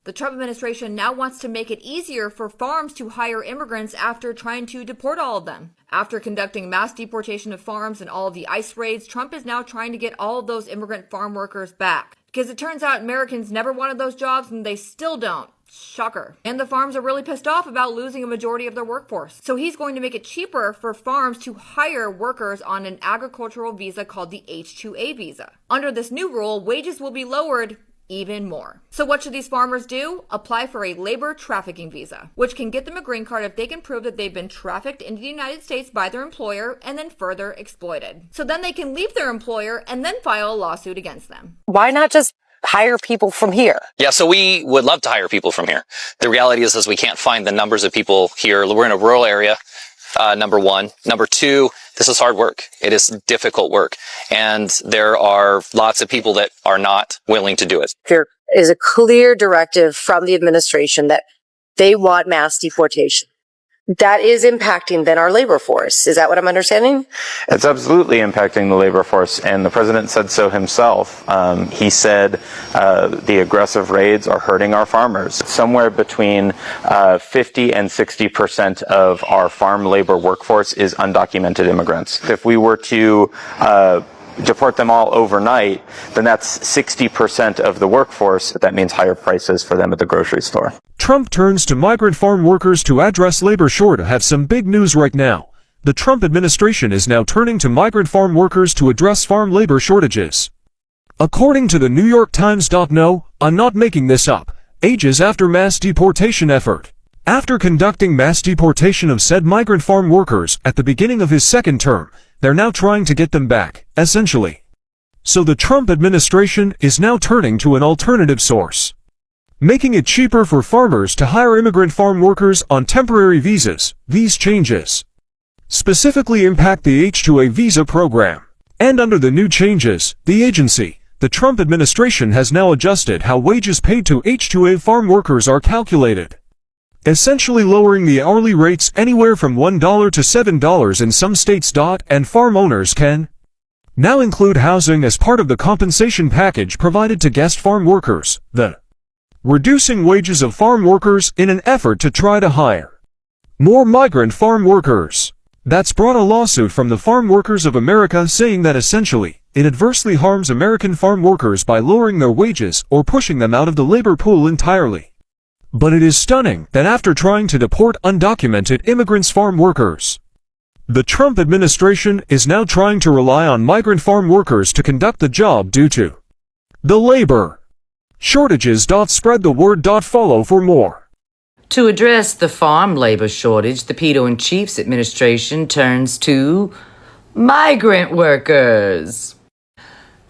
The Trump administration now wants to make it easier for farms to hire immigrants after trying to deport all of them. After conducting mass deportation of farms and all of the ICE raids, Trump is now trying to get all of those immigrant farm workers back. Because it turns out Americans never wanted those jobs and they still don't. Shocker. And the farms are really pissed off about losing a majority of their workforce. So he's going to make it cheaper for farms to hire workers on an agricultural visa called the H-2A visa. Under this new rule, wages will be lowered even more. So what should these farmers do? Apply for a labor trafficking visa, which can get them a green card if they can prove that they've been trafficked into the United States by their employer and then further exploited. So then they can leave their employer and then file a lawsuit against them. Why not just hire people from here? Yeah, so we would love to hire people from here. The reality is we can't find the numbers of people here. We're in a rural area, number one. Number two, this is hard work. It is difficult work. And there are lots of people that are not willing to do it. There is a clear directive from the administration that they want mass deportation. That is impacting then our labor force. Is that what I'm understanding? It's absolutely impacting the labor force, and the president said so himself. He said the aggressive raids are hurting our farmers. Somewhere between 50 and 60% of our farm labor workforce is undocumented immigrants. If we were to deport them all overnight, then that's 60% of the workforce. That means higher prices for them at the grocery store. Trump turns to migrant farm workers to address labor shortage. Have some big news right now. The Trump administration is now turning to migrant farm workers to address farm labor shortages. According to the New York Times. No, I'm not making this up. Ages after mass deportation effort. After conducting mass deportation of said migrant farm workers at the beginning of his second term, they're now trying to get them back, essentially. So the Trump administration is now turning to an alternative source, making it cheaper for farmers to hire immigrant farm workers on temporary visas. These changes specifically impact the H-2A visa program. And under the new changes, the Trump administration has now adjusted how wages paid to H-2A farm workers are calculated, essentially lowering the hourly rates anywhere from $1 to $7 in some states. And farm owners can now include housing as part of the compensation package provided to guest farm workers, reducing wages of farm workers in an effort to try to hire more migrant farm workers. That's brought a lawsuit from the Farm Workers of America saying that essentially, it adversely harms American farm workers by lowering their wages or pushing them out of the labor pool entirely. But it is stunning that after trying to deport undocumented immigrants farm workers, the Trump administration is now trying to rely on migrant farm workers to conduct the job due to the labor shortages. Spread the word. Follow for more. To address the farm labor shortage, the Pedo-in-Chief's administration turns to migrant workers.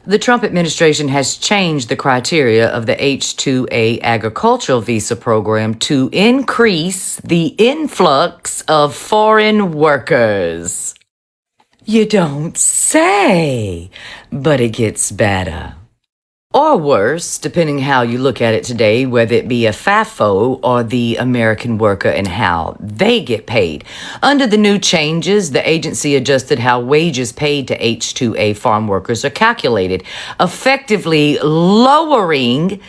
The Trump administration has changed the criteria of the H-2A agricultural visa program to increase the influx of foreign workers. You don't say, but it gets better. Or worse, depending how you look at it today, whether it be a FAFO or the American worker and how they get paid. Under the new changes, the agency adjusted how wages paid to H-2A farm workers are calculated, effectively lowering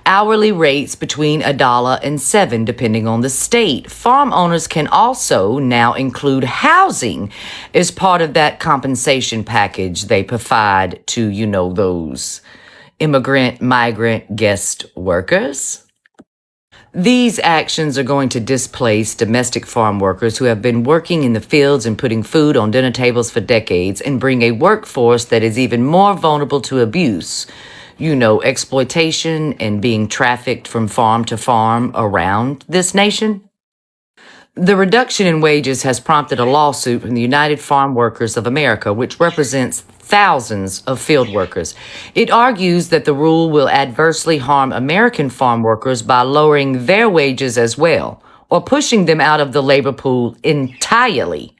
hourly rates between $1 and $7, depending on the state. Farm owners can also now include housing as part of that compensation package they provide to, those immigrant, migrant, guest workers. These actions are going to displace domestic farm workers who have been working in the fields and putting food on dinner tables for decades and bring a workforce that is even more vulnerable to abuse, exploitation and being trafficked from farm to farm around this nation. The reduction in wages has prompted a lawsuit from the United Farm Workers of America, which represents thousands of field workers. It argues that the rule will adversely harm American farm workers by lowering their wages as well, or pushing them out of the labor pool entirely.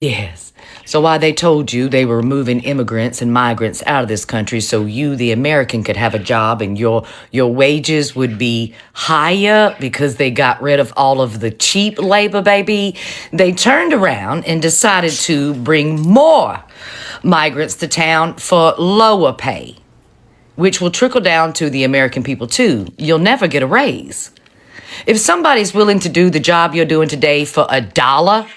Yes. So why they told you they were moving immigrants and migrants out of this country so you, the American, could have a job and your wages would be higher because they got rid of all of the cheap labor, baby. They turned around and decided to bring more migrants to town for lower pay. which will trickle down to the American people too. You'll never get a raise. If somebody's willing to do the job you're doing today for $1,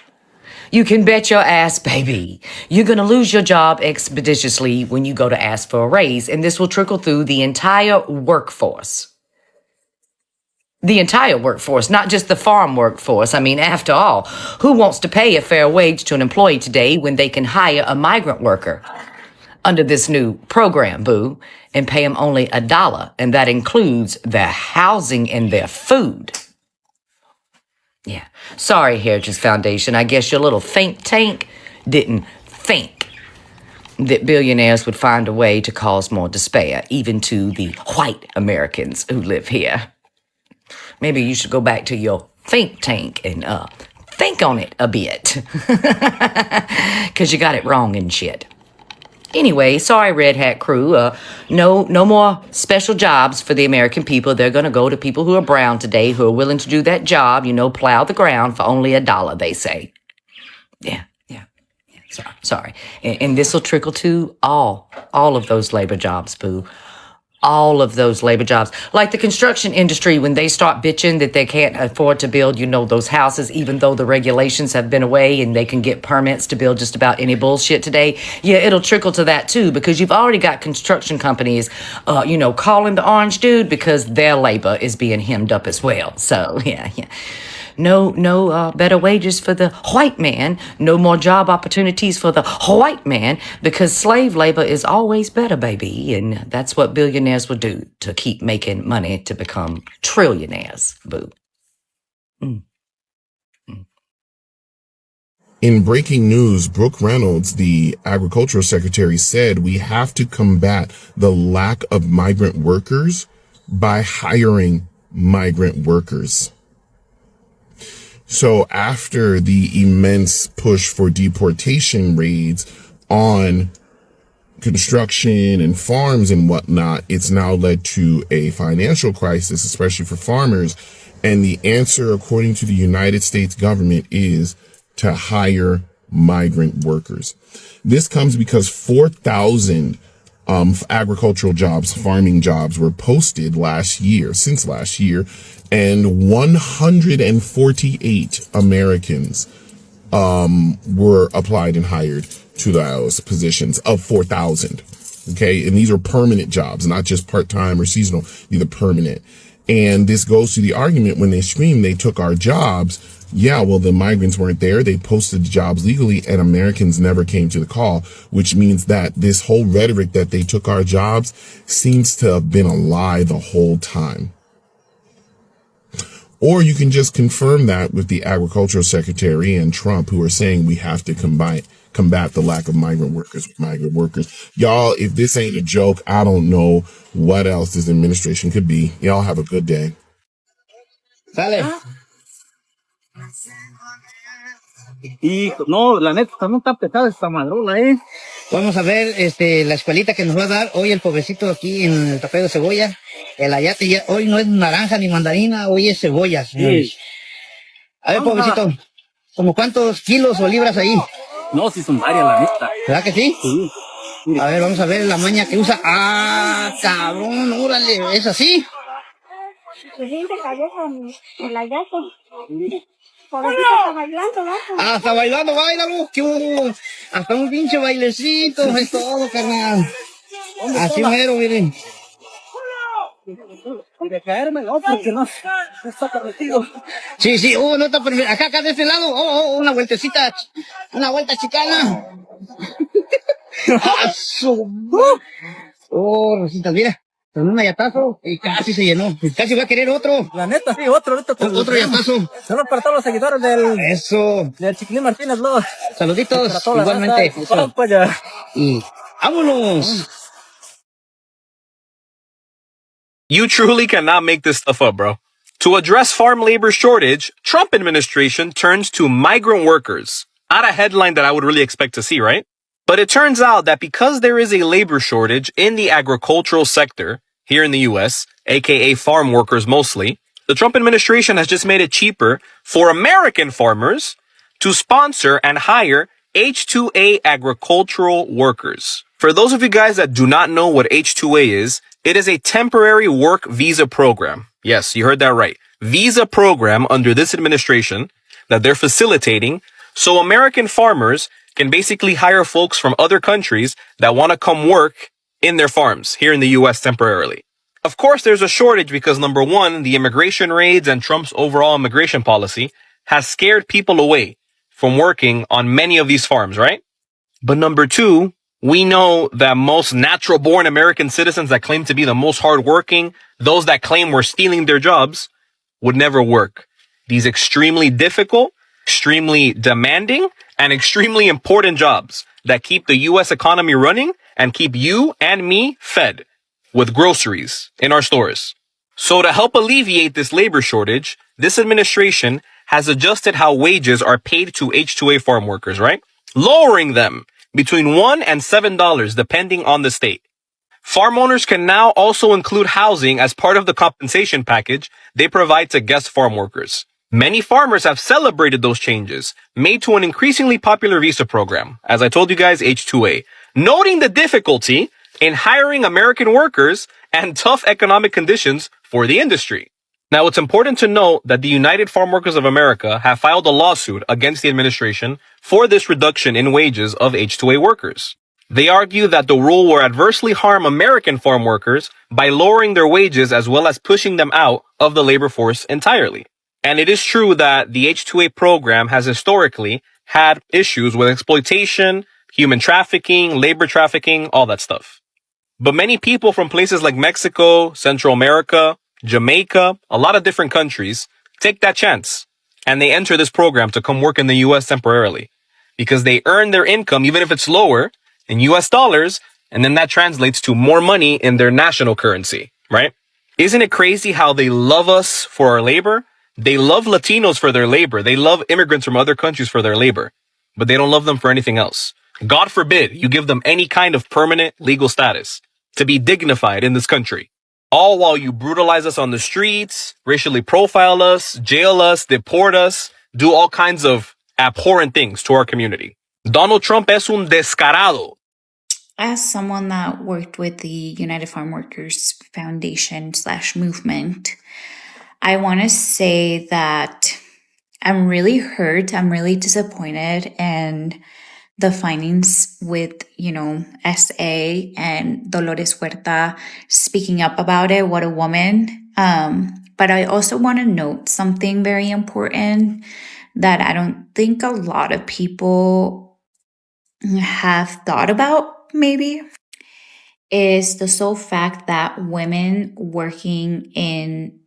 you can bet your ass, baby, you're going to lose your job expeditiously when you go to ask for a raise. And this will trickle through the entire workforce. The entire workforce, not just the farm workforce. I mean, after all, who wants to pay a fair wage to an employee today when they can hire a migrant worker under this new program, boo, and pay them only $1? And that includes their housing and their food. Yeah. Sorry, Heritage Foundation. I guess your little think tank didn't think that billionaires would find a way to cause more despair, even to the white Americans who live here. Maybe you should go back to your think tank and think on it a bit. Because you got it wrong and shit. Anyway, sorry, Red Hat crew. No more special jobs for the American people. They're going to go to people who are brown today, who are willing to do that job, plow the ground for only $1, they say. Yeah. Sorry. And this will trickle to all of those labor jobs, boo. All of those labor jobs. Like the construction industry, when they start bitching that they can't afford to build, those houses, even though the regulations have been away and they can get permits to build just about any bullshit today. Yeah, it'll trickle to that too, because you've already got construction companies, calling the orange dude because their labor is being hemmed up as well. So, yeah. No better wages for the white man. No more job opportunities for the white man, because slave labor is always better, baby. And that's what billionaires will do to keep making money to become trillionaires, boo. In breaking news, Brooke Reynolds, the agricultural secretary, said we have to combat the lack of migrant workers by hiring migrant workers. So after the immense push for deportation raids on construction and farms and whatnot, it's now led to a financial crisis, especially for farmers. And the answer, according to the United States government, is to hire migrant workers. This comes because 4,000 agricultural jobs, farming jobs were posted since last year, and 148 Americans were applied and hired to those positions of 4,000. Okay, and these are permanent jobs, not just part-time or seasonal. These are permanent. And this goes to the argument when they scream they took our jobs. Yeah, well, the migrants weren't there. They posted the jobs legally and Americans never came to the call, which means that this whole rhetoric that they took our jobs seems to have been a lie the whole time. Or you can just confirm that with the agricultural secretary and Trump, who are saying we have to combat the lack of migrant workers with migrant workers. Y'all, if this ain't a joke, I don't know what else this administration could be. Y'all have a good day. Sale. Y no, la neta, también está pesada esta madrola, ¿eh? Vamos a ver la escuelita que nos va a dar hoy el pobrecito aquí en el tapeo de cebolla. El ayate ya, hoy no es naranja ni mandarina, hoy es cebolla, señores. Sí. A ver, pobrecito, ¿como cuántos kilos o libras ahí? No, sí son varias, la neta. ¿Verdad que sí? Sí. Mire. A ver, vamos a ver la maña que usa. ¡Ah, cabrón! ¡Órale! ¿Es así? Pues sí, te cayó con el ayate. Pobrecito está bailando, ¿no? Ah, está bailando, bailalo. ¡Qué hubo! Hasta un pinche bailecito, es todo, carnal. Así mero, miren. Y de caerme el otro, que no está permitido. Sí, no está permitido. Acá de este lado, una vueltecita, una vuelta chicana. Rositas, mira, con un yatazo y casi se llenó. Casi va a querer otro. La neta, sí, otro yatazo. Solo para todos los seguidores del Chiquilín Martínez, ¿no? Saluditos, igualmente. Y vámonos. You truly cannot make this stuff up, bro. To address farm labor shortage, Trump administration turns to migrant workers. Not a headline that I would really expect to see, right? But it turns out that because there is a labor shortage in the agricultural sector here in the US, aka farm workers mostly, the Trump administration has just made it cheaper for American farmers to sponsor and hire H-2A agricultural workers. For those of you guys that do not know what H-2A is, it is a temporary work visa program. Yes, you heard that right. Visa program under this administration that they're facilitating so American farmers can basically hire folks from other countries that want to come work in their farms here in the US temporarily. Of course, there's a shortage because number one, the immigration raids and Trump's overall immigration policy has scared people away from working on many of these farms, right? But number two, we know that most natural born American citizens that claim to be the most hardworking, those that claim we're stealing their jobs, would never work. These extremely difficult, extremely demanding, and extremely important jobs that keep the US economy running and keep you and me fed with groceries in our stores. So to help alleviate this labor shortage, this administration has adjusted how wages are paid to H-2A farm workers, right? Lowering them between $1 and $7 depending on the state. Farm owners can now also include housing as part of the compensation package they provide to guest farm workers. Many farmers have celebrated those changes made to an increasingly popular visa program, as I told you guys, H-2A, noting the difficulty in hiring American workers and tough economic conditions for the industry. Now, it's important to note that the United Farm Workers of America have filed a lawsuit against the administration for this reduction in wages of H-2A workers. They argue that the rule will adversely harm American farm workers by lowering their wages as well as pushing them out of the labor force entirely. And it is true that the H-2A program has historically had issues with exploitation, human trafficking, labor trafficking, all that stuff. But many people from places like Mexico, Central America, Jamaica, a lot of different countries take that chance and they enter this program to come work in the US temporarily because they earn their income, even if it's lower, in US dollars, and then that translates to more money in their national currency, right? Isn't it crazy how they love us for our labor? They love Latinos for their labor. They love immigrants from other countries for their labor, but they don't love them for anything else. God forbid you give them any kind of permanent legal status to be dignified in this country. All while you brutalize us on the streets, racially profile us, jail us, deport us, do all kinds of abhorrent things to our community. Donald Trump es un descarado. As someone that worked with the United Farm Workers Foundation / movement, I want to say that I'm really hurt. I'm really disappointed in the findings with, SA and Dolores Huerta speaking up about it. What a woman. But I also want to note something very important that I don't think a lot of people have thought about, maybe, is the sole fact that women working in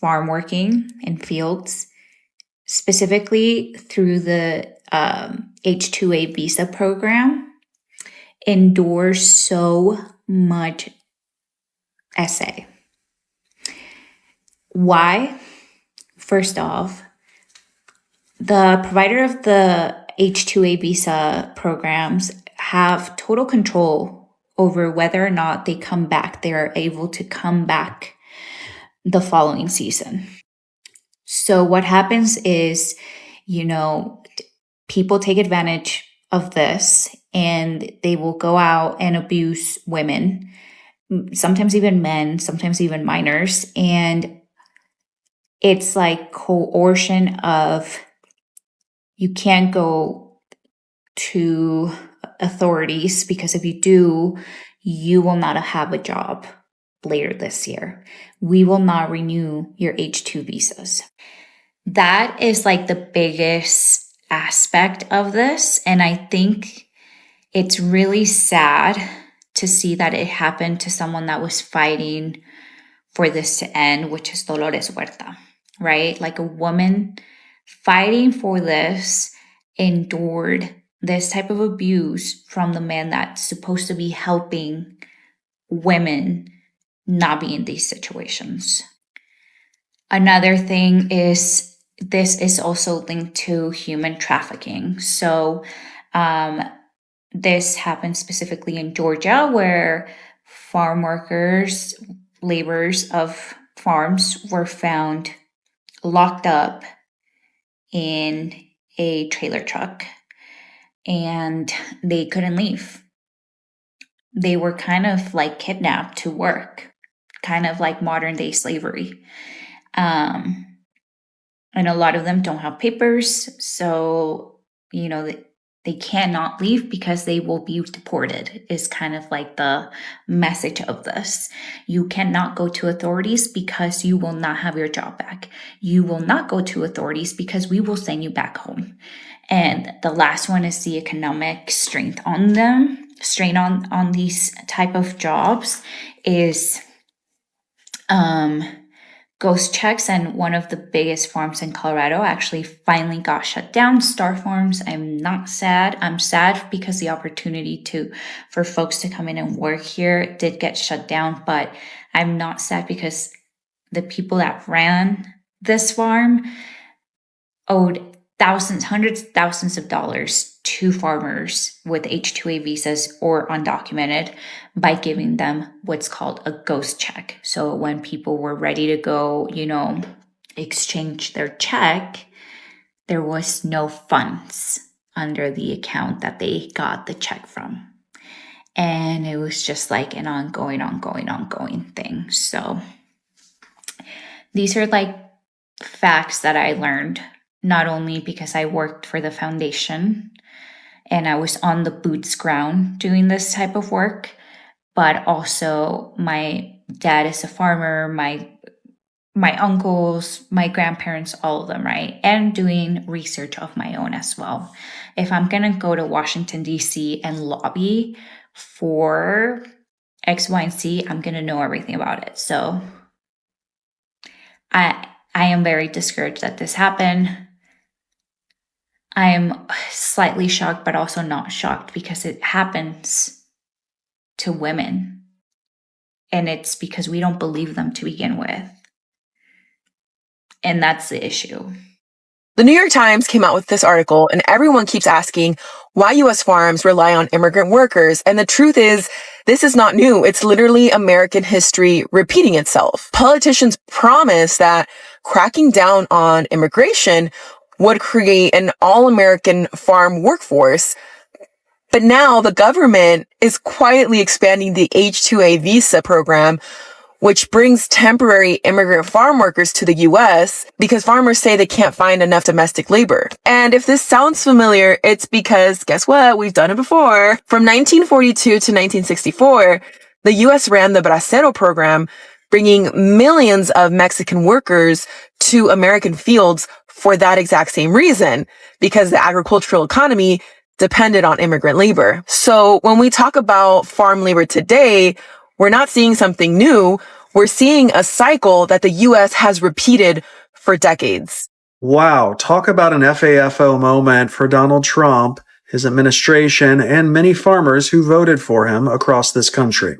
farm working in fields, specifically through the H-2A visa program, endure so much SA. Why? First off, the provider of the H-2A visa programs have total control over whether or not they come back. They are able to come back the following season. So what happens is, people take advantage of this and they will go out and abuse women, sometimes even men, sometimes even minors. And it's like coercion of, you can't go to authorities because if you do, you will not have a job later this year. We will not renew your H-2 visas. That is like the biggest aspect of this. And I think it's really sad to see that it happened to someone that was fighting for this to end, which is Dolores Huerta, right? Like a woman fighting for this endured this type of abuse from the man that's supposed to be helping women not be in these situations. Another thing is, this is also linked to human trafficking. So this happened specifically in Georgia, where farm workers, laborers of farms, were found locked up in a trailer truck. and they couldn't leave. They were kind of like kidnapped to work, kind of like modern day slavery. And a lot of them don't have papers. So, they cannot leave because they will be deported, is kind of like the message of this. You cannot go to authorities because you will not have your job back. You will not go to authorities because we will send you back home. And the last one is the economic strain on these type of jobs is ghost checks, and one of the biggest farms in Colorado actually finally got shut down. Star Farms. I'm not sad. I'm sad because the opportunity for folks to come in and work here did get shut down, but I'm not sad because the people that ran this farm owed hundreds of thousands of dollars to farmers with H-2A visas or undocumented by giving them what's called a ghost check. So when people were ready to go, exchange their check, there was no funds under the account that they got the check from. And it was just like an ongoing thing. So these are like facts that I learned, not only because I worked for the foundation and I was on the boots ground doing this type of work, but also my dad is a farmer, my uncles, my grandparents, all of them, right? And doing research of my own as well. If I'm going to go to Washington, D.C. and lobby for X, Y, and Z, I'm going to know everything about it. So I am very discouraged that this happened. I am slightly shocked, but also not shocked because it happens to women. And it's because we don't believe them to begin with. And that's the issue. The New York Times came out with this article, and everyone keeps asking why U.S. farms rely on immigrant workers. And the truth is, this is not new. It's literally American history repeating itself. Politicians promised that cracking down on immigration would create an all-American farm workforce. But now the government is quietly expanding the H-2A visa program, which brings temporary immigrant farm workers to the U.S. because farmers say they can't find enough domestic labor. And if this sounds familiar, it's because, guess what? We've done it before. From 1942 to 1964, the U.S. ran the Bracero program, bringing millions of Mexican workers to American fields for that exact same reason, because the agricultural economy depended on immigrant labor. So when we talk about farm labor today, we're not seeing something new. We're seeing a cycle that the U.S. has repeated for decades. Wow, talk about an FAFO moment for Donald Trump, his administration, and many farmers who voted for him across this country.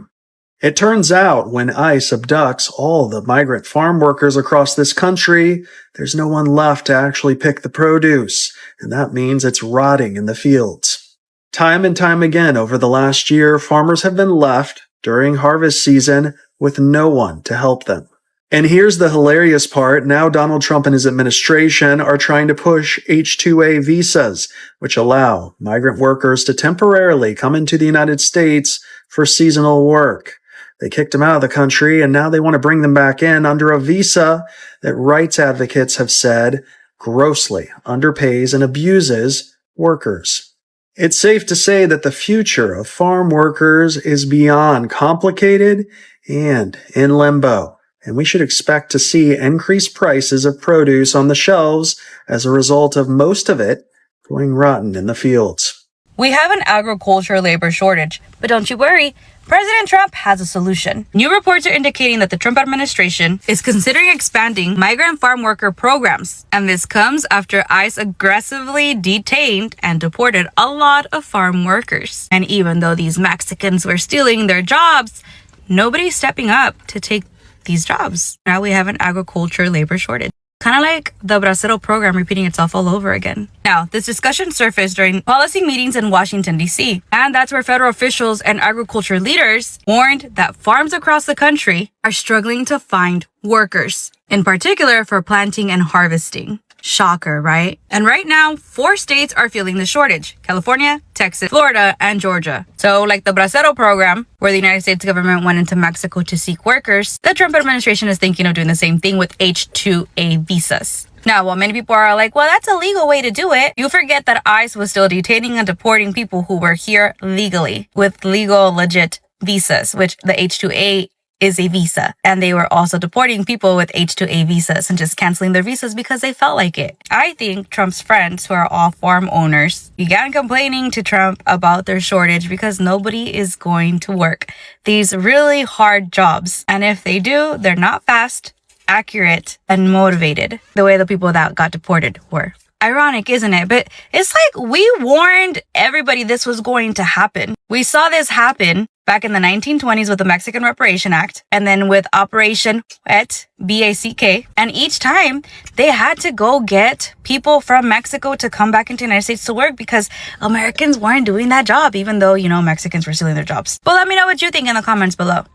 It turns out when ICE abducts all the migrant farm workers across this country, there's no one left to actually pick the produce, and that means it's rotting in the fields. Time and time again over the last year, farmers have been left during harvest season with no one to help them. And here's the hilarious part. Now Donald Trump and his administration are trying to push H-2A visas, which allow migrant workers to temporarily come into the United States for seasonal work. They kicked them out of the country, and now they want to bring them back in under a visa that rights advocates have said grossly underpays and abuses workers. It's safe to say that the future of farm workers is beyond complicated and in limbo, and we should expect to see increased prices of produce on the shelves as a result of most of it going rotten in the fields. We have an agriculture labor shortage, but don't you worry. President Trump has a solution. New reports are indicating that the Trump administration is considering expanding migrant farm worker programs. And this comes after ICE aggressively detained and deported a lot of farm workers. And even though these Mexicans were stealing their jobs, nobody's stepping up to take these jobs. Now we have an agriculture labor shortage. Kind of like the Bracero program repeating itself all over again. Now, this discussion surfaced during policy meetings in Washington, D.C., and that's where federal officials and agriculture leaders warned that farms across the country are struggling to find workers, in particular for planting and harvesting. Shocker, right? And right now, 4 states are feeling the shortage: California, Texas, Florida, and Georgia. So like the Bracero program, where the United States government went into Mexico to seek workers, the Trump administration is thinking of doing the same thing with H-2A visas. Now, while many people are like, well, that's a legal way to do it, you forget that ICE was still detaining and deporting people who were here legally with legal, legit visas, which the H-2A is a visa. And they were also deporting people with H-2A visas and just canceling their visas because they felt like it. I think Trump's friends, who are all farm owners, began complaining to Trump about their shortage because nobody is going to work these really hard jobs. And if they do, they're not fast, accurate, and motivated the way the people that got deported were. Ironic, isn't it? But it's like we warned everybody this was going to happen. We saw this happen back in the 1920s with the Mexican Reparation Act, and then with Operation BACK. And each time they had to go get people from Mexico to come back into the United States to work because Americans weren't doing that job, even though, you know, Mexicans were stealing their jobs. But let me know what you think in the comments below.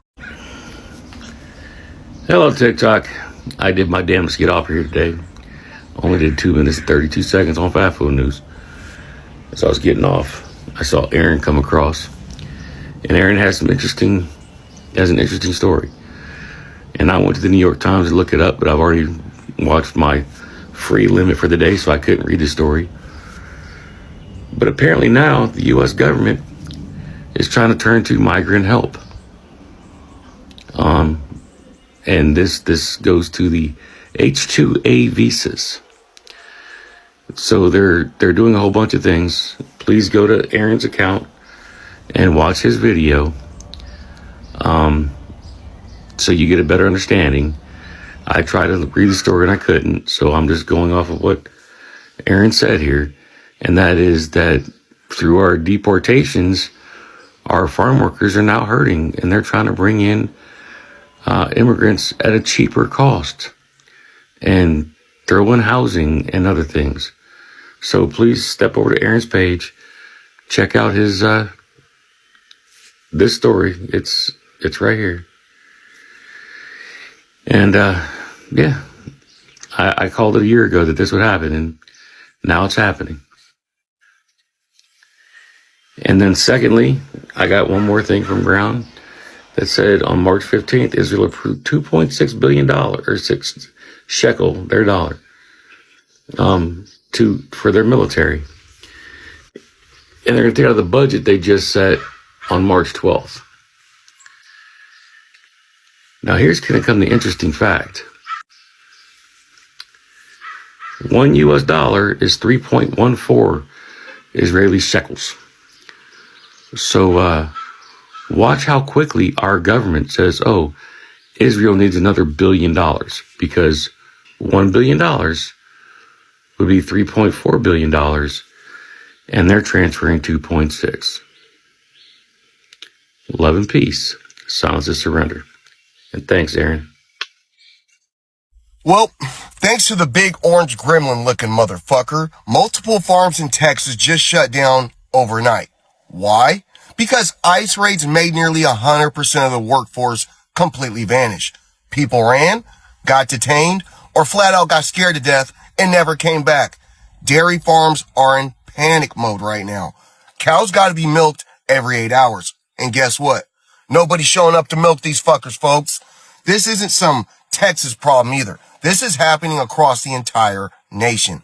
Hello, TikTok. I did my damnedest to get off here today. Only did 2 minutes and 32 seconds on Fat Food News. As I was getting off, I saw Aaron come across. And Aaron has an interesting story. And I went to the New York Times to look it up, but I've already watched my free limit for the day, so I couldn't read the story. But apparently now the U.S. government is trying to turn to migrant help. And this goes to the H-2A visas. So they're doing a whole bunch of things. Please go to Aaron's account and watch his video, so you get a better understanding. I tried to read the story and I couldn't, so I'm just going off of what Aaron said here, and that is that through our deportations, our farm workers are now hurting, and they're trying to bring in immigrants at a cheaper cost and throw in housing and other things. So please step over to Aaron's page, check out his this story. It's right here. And yeah, I called it a year ago that this would happen, and now it's happening. And then secondly, I got one more thing from Brown that said on March 15th, Israel approved $2.6 billion, or 6 shekel, their dollar, for their military. And they're going to take out of the budget they just set on March 12th. Now here's going to come the interesting fact. $1 is 3.14 Israeli shekels. So watch how quickly our government says, oh, Israel needs another $1 billion, because $1 billion would be $3.4 billion, and they're transferring 2.6. Love and peace. Silence is surrender. And thanks, Aaron. Well, thanks to the big orange gremlin looking motherfucker, multiple farms in Texas just shut down overnight. Why? Because ICE raids made nearly 100% of the workforce completely vanish. People ran, got detained, or flat out got scared to death and never came back. Dairy farms are in panic mode right now. Cows gotta be milked every 8 hours. And guess what? Nobody's showing up to milk these fuckers, folks. This isn't some Texas problem either. This is happening across the entire nation.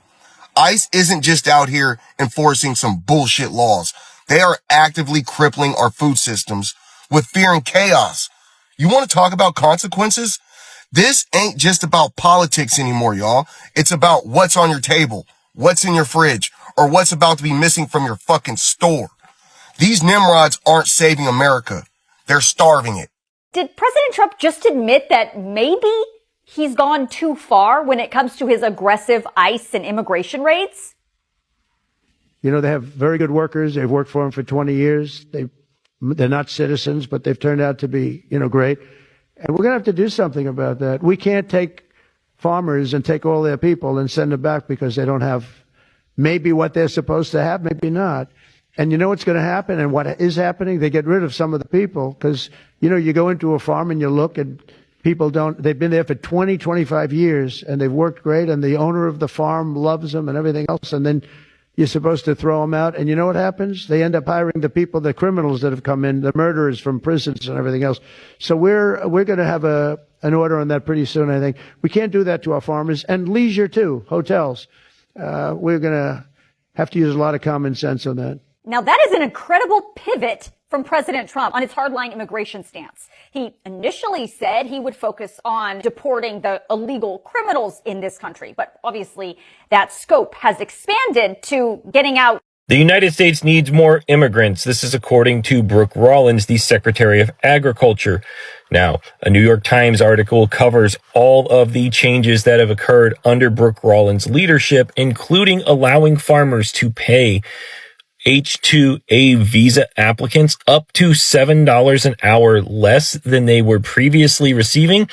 ICE isn't just out here enforcing some bullshit laws. They are actively crippling our food systems with fear and chaos. You want to talk about consequences? This ain't just about politics anymore, y'all. It's about what's on your table, what's in your fridge, or what's about to be missing from your fucking store. These Nimrods aren't saving America. They're starving it. Did President Trump just admit that maybe he's gone too far when it comes to his aggressive ICE and immigration raids? You know, they have very good workers. They've worked for them for 20 years. They're not citizens, but they've turned out to be, great. And we're going to have to do something about that. We can't take farmers and take all their people and send them back because they don't have maybe what they're supposed to have, maybe not. And you know what's going to happen and what is happening? They get rid of some of the people because, you go into a farm and you look and people they've been there for 20, 25 years and they've worked great and the owner of the farm loves them and everything else. And then you're supposed to throw them out. And you know what happens? They end up hiring the criminals that have come in, the murderers from prisons and everything else. So we're going to have an order on that pretty soon, I think. We can't do that to our farmers and leisure too, hotels. We're going to have to use a lot of common sense on that. Now that is an incredible pivot from President Trump on his hardline immigration stance. He initially said he would focus on deporting the illegal criminals in this country, but obviously that scope has expanded to getting out. The United States needs more immigrants. This is according to Brooke Rollins, the Secretary of Agriculture. Now, a New York Times article covers all of the changes that have occurred under Brooke Rollins' leadership, including allowing farmers to pay H-2A visa applicants up to $7 an hour less than they were previously receiving,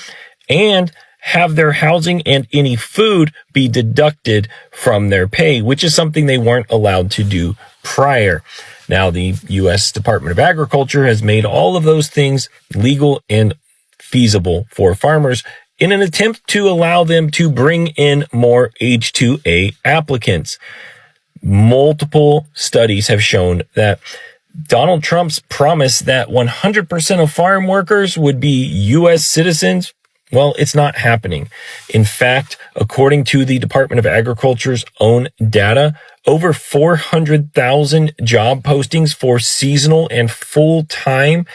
and have their housing and any food be deducted from their pay, which is something they weren't allowed to do prior. Now, the U.S. Department of Agriculture has made all of those things legal and feasible for farmers in an attempt to allow them to bring in more H-2A applicants. Multiple studies have shown that Donald Trump's promise that 100% of farm workers would be U.S. citizens, well, it's not happening. In fact, according to the Department of Agriculture's own data, over 400,000 job postings for seasonal and full-time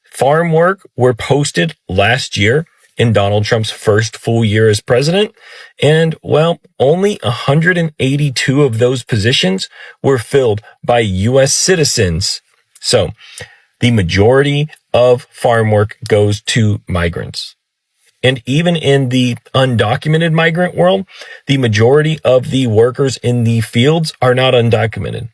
farm work were posted last year in Donald Trump's first full year as president. And, well, only 182 of those positions were filled by U.S. citizens. So the majority of farm work goes to migrants. And even in the undocumented migrant world, the majority of the workers in the fields are not undocumented.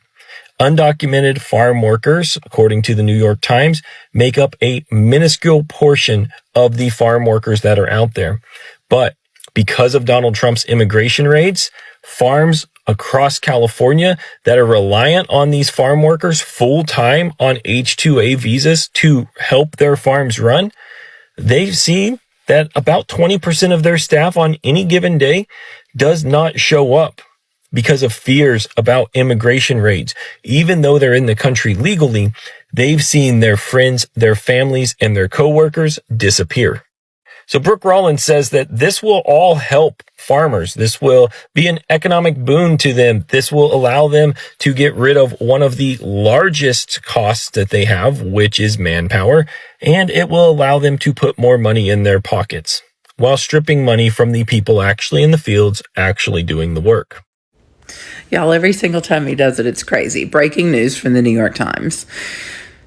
Undocumented farm workers, according to the New York Times, make up a minuscule portion of the farm workers that are out there. But because of Donald Trump's immigration raids, farms across California that are reliant on these farm workers full-time on H-2A visas to help their farms run, they've seen that about 20% of their staff on any given day does not show up because of fears about immigration raids. Even though they're in the country legally, they've seen their friends, their families, and their coworkers disappear. So Brooke Rollins says that this will all help farmers. This will be an economic boon to them. This will allow them to get rid of one of the largest costs that they have, which is manpower, and it will allow them to put more money in their pockets while stripping money from the people actually in the fields, actually doing the work. Y'all, every single time he does it, it's crazy. Breaking news from the New York Times.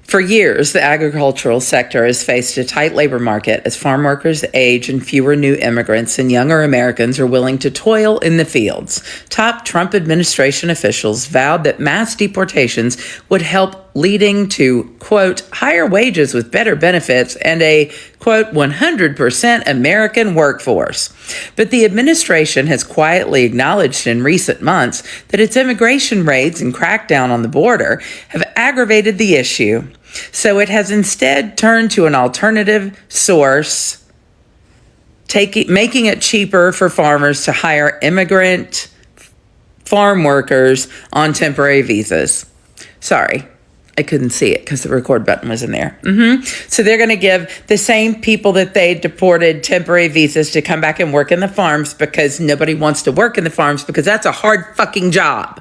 For years, the agricultural sector has faced a tight labor market as farm workers age and fewer new immigrants and younger Americans are willing to toil in the fields. Top Trump administration officials vowed that mass deportations would help, leading to, quote, higher wages with better benefits and a, quote, 100% American workforce. But the administration has quietly acknowledged in recent months that its immigration raids and crackdown on the border have aggravated the issue. So it has instead turned to an alternative source, making it cheaper for farmers to hire immigrant farm workers on temporary visas. Sorry, I couldn't see it because the record button was in there. So they're going to give the same people that they deported temporary visas to come back and work in the farms because nobody wants to work in the farms because that's a hard fucking job.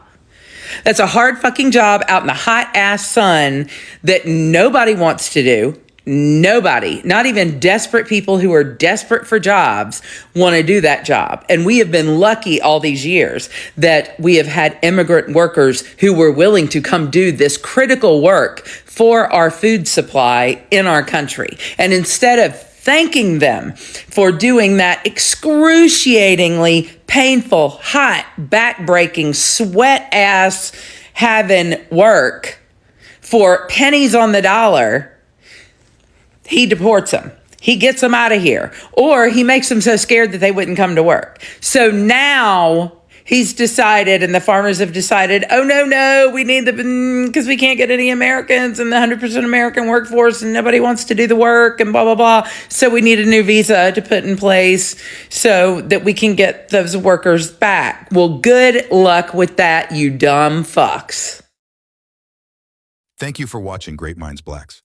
That's a hard fucking job out in the hot ass sun that nobody wants to do. Nobody, not even desperate people who are desperate for jobs, want to do that job. And we have been lucky all these years that we have had immigrant workers who were willing to come do this critical work for our food supply in our country. And instead of thanking them for doing that excruciatingly painful, hot, back-breaking, sweat-ass having work for pennies on the dollar, he deports them. He gets them out of here. Or he makes them so scared that they wouldn't come to work. So now He's decided, and the farmers have decided, oh, no, we need because we can't get any Americans and the 100% American workforce and nobody wants to do the work and blah, blah, blah. So we need a new visa to put in place so that we can get those workers back. Well, good luck with that, you dumb fucks. Thank you for watching Great Minds Blacks.